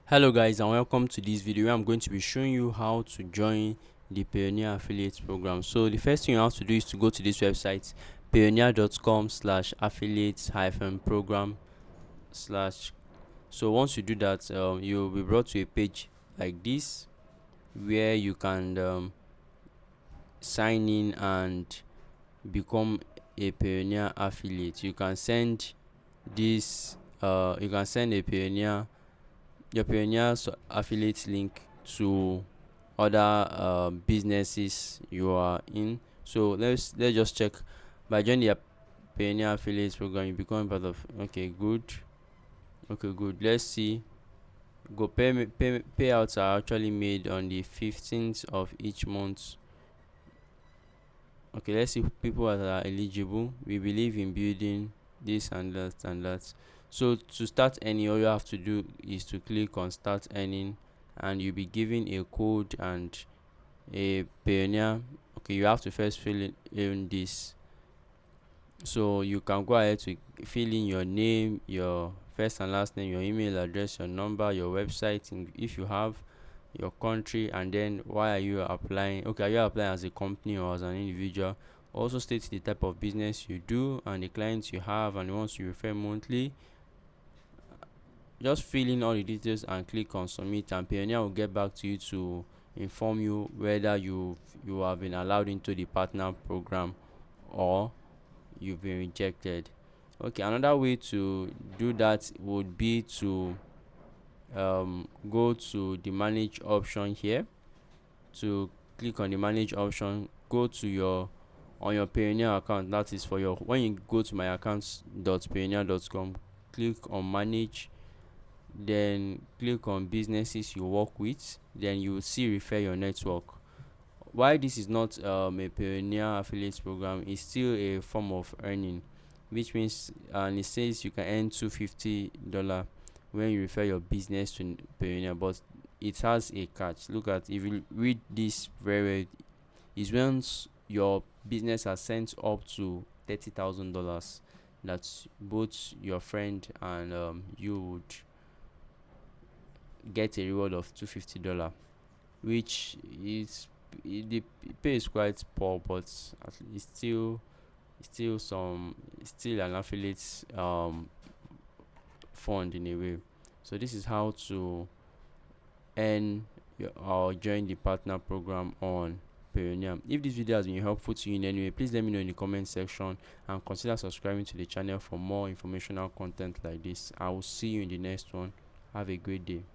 Hello guys, and welcome to this video where I'm going to be showing you how to join the Payoneer affiliate program. So the first thing you have to do is to go to this website, payoneer.com/affiliate-program slash. So once you do that, you'll be brought to a page like this where you can sign in and become a Payoneer affiliate. You can send this you can send a Payoneer your Payoneer's affiliate link to other businesses you are in. So let's just check. By joining the Payoneer affiliate program, you become part of. Okay, good. Okay, good. Let's see. Payouts are actually made on the 15th of each month. Okay, let's see people that are eligible. We believe in building this and that and that. So to start earning, all you have to do is to click on start earning, and you'll be given a code and a Payoneer. Okay, you have to first fill in this. So you can go ahead to fill in your name, your first and last name, your email address, your number, your website, if you have, your country, and then why are you applying. Okay, are you applying as a company or as an individual? Also state the type of business you do and the clients you have and the ones you refer monthly. Just fill in all the details and click on submit, and Payoneer will get back to you to inform you whether you have been allowed into the partner program or you've been rejected. Okay, another way to do that would be to go to the manage option here. To click on the manage option, go to your on your Payoneer account. That is for your when you go to my accounts.payoneer.com, click on manage, then click on businesses you work with, then you will see refer your network. Why this is not a Payoneer affiliate program, is still a form of earning, which means and it says you can earn $250 when you refer your business to Payoneer, but it has a catch. Look at, if you read this very well, is once your business has sent up to $30,000 that both your friend and you would get a reward of $250, which is the pay is quite poor, but at least it's still an affiliate fund in a way. So this is how to earn or join the partner program on Payoneer. If this video has been helpful to you in any way, please let me know in the comment section and consider subscribing to the channel for more informational content like this. I will see you in the next one. Have a great day.